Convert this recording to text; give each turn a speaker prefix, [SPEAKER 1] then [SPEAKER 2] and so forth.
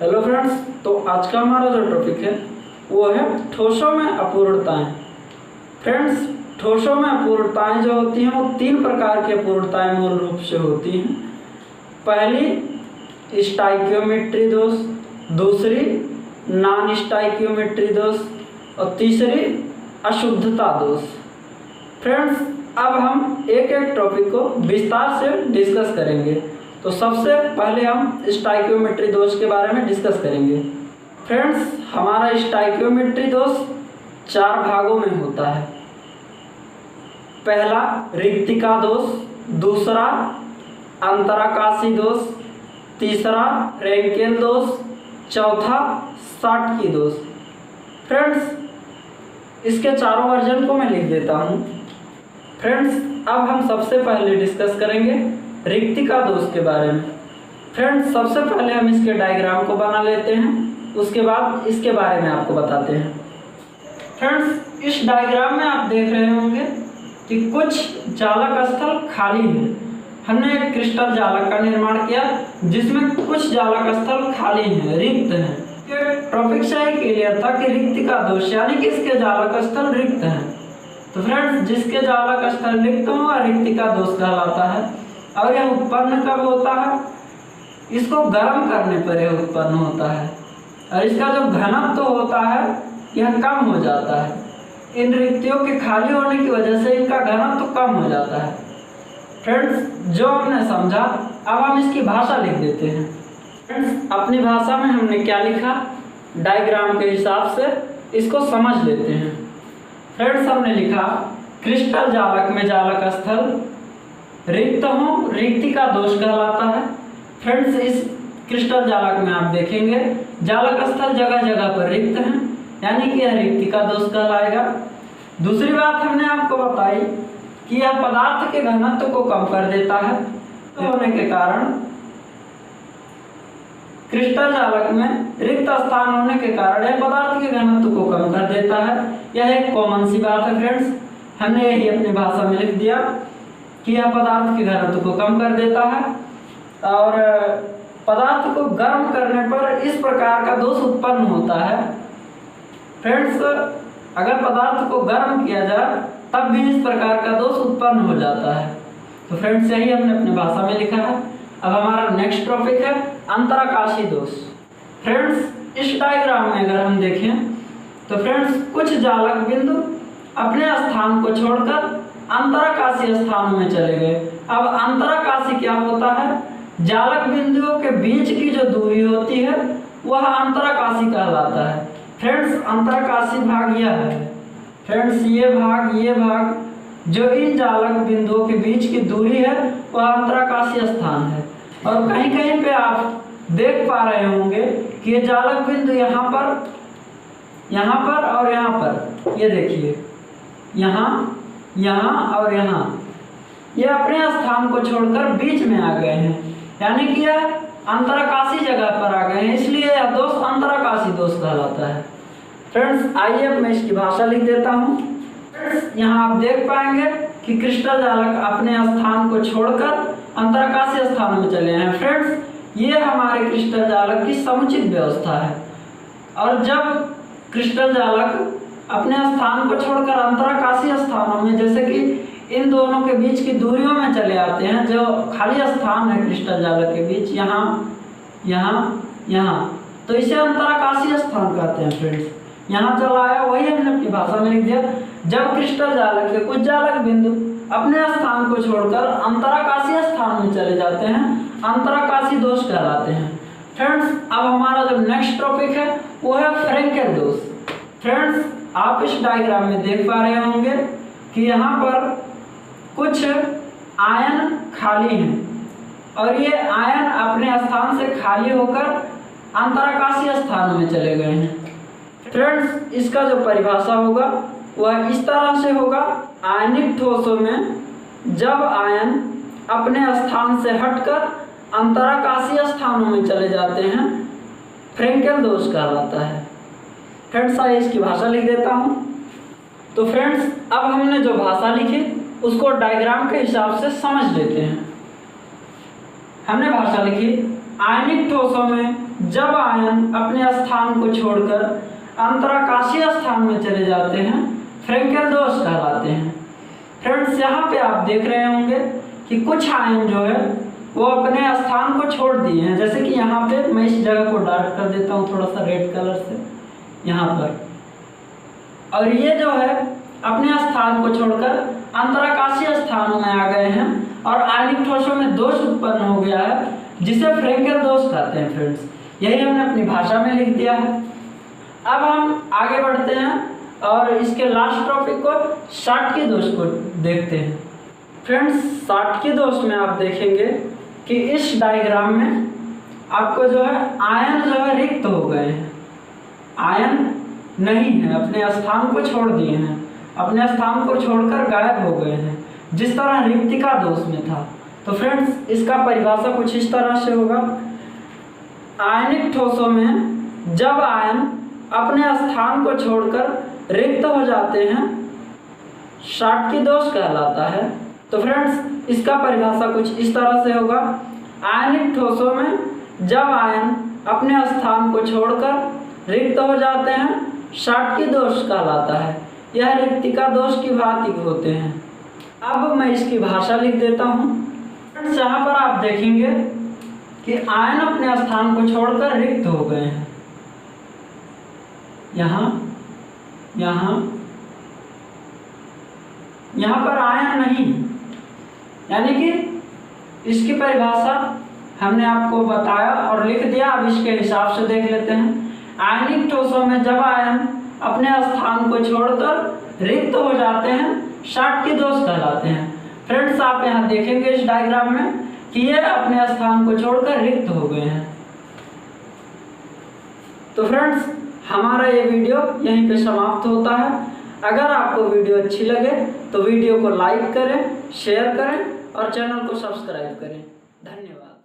[SPEAKER 1] Hello friends, तो आज का हमारा जो टॉपिक है वो है ठोसों में अपूर्णताएं। फ्रेंड्स, ठोसों में अपूर्णताएं जो होती हैं वो तीन प्रकार की अपूर्णताएं मूल रूप से होती हैं। पहली स्टाइकियोमेट्री दोष, दूसरी नॉन स्टाइकियोमेट्री दोष और तीसरी अशुद्धता दोष। फ्रेंड्स, अब हम एक एक टॉपिक को विस्तार से डिस्कस करेंगे। तो सबसे पहले हम स्टाइकियोमेट्री दोष के बारे में डिस्कस करेंगे। फ्रेंड्स, हमारा स्टाइकियोमेट्री दोष चार भागों में होता है। पहला रिक्तिका दोष, दूसरा अंतराकाशी दोष, तीसरा फ्रेंकेल दोष, चौथा शॉटकी दोष। फ्रेंड्स, इसके चारों वर्जन को मैं लिख देता हूँ। फ्रेंड्स, अब हम सबसे पहले डिस्कस करेंगे रिक्तिका दोष के बारे में। फ्रेंड्स, सबसे पहले हम इसके डायग्राम को बना लेते हैं, उसके बाद इसके बारे में आपको बताते हैं। फ्रेंड्स, इस डायग्राम में आप देख रहे होंगे कि कुछ जालक स्थल खाली है। हमने एक क्रिस्टल जालक का निर्माण किया जिसमें कुछ जालक स्थल खाली हैं, रिक्त हैं। टॉपिक से ही क्लियर था कि रिक्तिका दोष यानी कि इसके जालक स्थल रिक्त हैं। तो फ्रेंड्स, जिसके जालक स्थल रिक्त हो वह रिक्तिका दोष कहलाता है। और यह उत्पन्न कब होता है? इसको गर्म करने पर यह उत्पन्न होता है और इसका जो घनत्व होता है यह कम हो जाता है। इन रिक्तियों के खाली होने की वजह से इनका घनत्व कम हो जाता है। फ्रेंड्स, जो हमने समझा अब हम इसकी भाषा लिख देते हैं। फ्रेंड्स, अपनी भाषा में हमने क्या लिखा, डायग्राम के हिसाब से इसको समझ लेते हैं। फ्रेंड्स, हमने लिखा क्रिस्टल जालक में जालक स्थल रिक्त हो, रिक्तिका दोष कहलाता है। फ्रेंड्स, इस क्रिस्टल जालक में आप देखेंगे जालक स्थल जगह जगह पर रिक्त हैं, यानी कि यह रिक्तिका दोष कहलाएगा। दूसरी बात हमने आपको बताई कि यह पदार्थ के घनत्व को कम कर देता है। होने के कारण क्रिस्टल जालक में रिक्त स्थान होने के कारण यह पदार्थ के घनत्व को कम कर देता है। यह एक कॉमन सी बात है। फ्रेंड्स, हमने यही अपनी भाषा में लिख दिया कि यह पदार्थ के घनत्व को कम कर देता है और पदार्थ को गर्म करने पर इस प्रकार का दोष उत्पन्न होता है। फ्रेंड्स, अगर पदार्थ को गर्म किया जाए तब भी इस प्रकार का दोष उत्पन्न हो जाता है। तो फ्रेंड्स, यही हमने अपनी भाषा में लिखा है। अब हमारा नेक्स्ट टॉपिक है अंतराकाशी दोष। फ्रेंड्स, इस डायग्राम में अगर हम देखें तो फ्रेंड्स कुछ जालक बिंदु अपने स्थान को छोड़कर अंतराकाशी स्थानों में चले गए। अब अंतराकाशी क्या होता है? जालक बिंदुओं के बीच की जो दूरी होती है वह अंतराकाशी कहलाता है। फ्रेंड्स, अंतराकाशी भाग यह है। फ्रेंड्स, ये भाग जो इन जालक बिंदुओं के बीच की दूरी है वह अंतराकाशी स्थान है। और कहीं कहीं पे आप देख पा रहे होंगे कि ये जालक बिंदु यहाँ पर और यहाँ पर, ये देखिए यहाँ और यहाँ, ये अपने स्थान को छोड़कर बीच में आ गए हैं, यानी कि यह अंतराकाशी जगह पर आ गए हैं, इसलिए यह दोष अंतराकाशी दोष कहलाता है। फ्रेंड्स, आइए अब मैं इसकी भाषा लिख देता हूँ। फ्रेंड्स, यहाँ आप देख पाएंगे कि क्रिस्टल जालक अपने स्थान को छोड़कर अंतराकाशी स्थानों में चले हैं। फ्रेंड्स, ये हमारे क्रिस्टल जालक की समुचित व्यवस्था है। और जब क्रिस्टल जालक अपने स्थान को छोड़कर अंतराकाशी स्थानों में, जैसे कि इन दोनों के बीच की दूरियों में चले आते हैं, जो खाली स्थान है क्रिस्टल जालक के बीच, यहाँ, तो इसे अंतराकाशी स्थान कहते हैं। फ्रेंड्स, यहाँ चला आया, वही हमने अपनी भाषा में लिख दिया। जब क्रिस्टल जालक के कुछ जालक बिंदु अपने स्थान को छोड़कर अंतराकाशी स्थान में चले जाते हैं, अंतराकाशी दोष कहलाते हैं। फ्रेंड्स, अब हमारा जो नेक्स्ट टॉपिक है वो है फ्रेंकेल दोष। फ्रेंड्स, आप इस डायग्राम में देख पा रहे होंगे कि यहाँ पर कुछ आयन खाली हैं और ये आयन अपने स्थान से खाली होकर अंतराकाशी स्थानों में चले गए हैं। फ्रेंड्स, इसका जो परिभाषा होगा वह इस तरह से होगा। आयनिक ठोसों में जब आयन अपने स्थान से हटकर अंतराकाशी स्थानों में चले जाते हैं, फ्रेंकेल दोष कहलाता है। फ्रेंड्स, आइए इसकी भाषा लिख देता हूँ। तो फ्रेंड्स, अब हमने जो भाषा लिखी उसको डायग्राम के हिसाब से समझ लेते हैं। हमने भाषा लिखी आयनिक ठोसों में जब आयन अपने स्थान को छोड़कर अंतराकाशीय स्थान में चले जाते हैं फ्रेंकेल दोष कहलाते हैं। फ्रेंड्स, यहाँ पे आप देख रहे होंगे कि कुछ आयन जो है वो अपने स्थान को छोड़ दिए हैं। जैसे कि यहाँ पे मैं इस जगह को डार्क कर देता हूँ थोड़ा सा रेड कलर से यहाँ पर, और ये जो है अपने स्थान को छोड़कर अंतराकाशीय स्थानों में आ गए हैं और आयनिक ठोसों में दोष उत्पन्न हो गया है जिसे फ्रेंकेल दोष कहते हैं। फ्रेंड्स, यही हमने अपनी भाषा में लिख दिया है। अब हम आगे बढ़ते हैं और इसके लास्ट टॉपिक को शाटकी दोष को देखते हैं। फ्रेंड्स, शाटकी दोष में आप देखेंगे कि इस डायग्राम में आपको जो है आयन जो है रिक्त हो गए हैं, आयन नहीं है, अपने स्थान को छोड़ दिए हैं, अपने स्थान को छोड़कर गायब हो गए हैं, जिस तरह रिक्तिका दोष में था। तो फ्रेंड्स, इसका परिभाषा कुछ इस तरह से होगा। आयनिक ठोसों में जब आयन अपने स्थान को छोड़कर रिक्त हो जाते हैं शाटकी दोष कहलाता है। तो फ्रेंड्स, इसका परिभाषा कुछ इस तरह से होगा। आयनिक ठोसों में जब आयन अपने स्थान को छोड़कर रिक्त हो जाते हैं शाटकी दोष कहलाता है। यह रिक्तिका दोष की भांति होते हैं। अब मैं इसकी भाषा लिख देता हूँ। फ्रेंड्स, यहाँ पर आप देखेंगे कि आयन अपने स्थान को छोड़कर रिक्त हो गए हैं। यहाँ पर आयन नहीं, यानी कि इसकी परिभाषा हमने आपको बताया और लिख दिया। अब इसके हिसाब से देख लेते हैं। आयनिक ठोसों में जब आयन अपने स्थान को छोड़कर रिक्त हो जाते हैं शाटकी दोष कहलाते हैं। फ्रेंड्स, आप यहाँ देखेंगे इस डायग्राम में कि ये अपने स्थान को छोड़कर रिक्त हो गए हैं। तो फ्रेंड्स, हमारा ये वीडियो यहीं पे समाप्त होता है। अगर आपको वीडियो अच्छी लगे तो वीडियो को लाइक करें, शेयर करें और चैनल को सब्सक्राइब करें। धन्यवाद।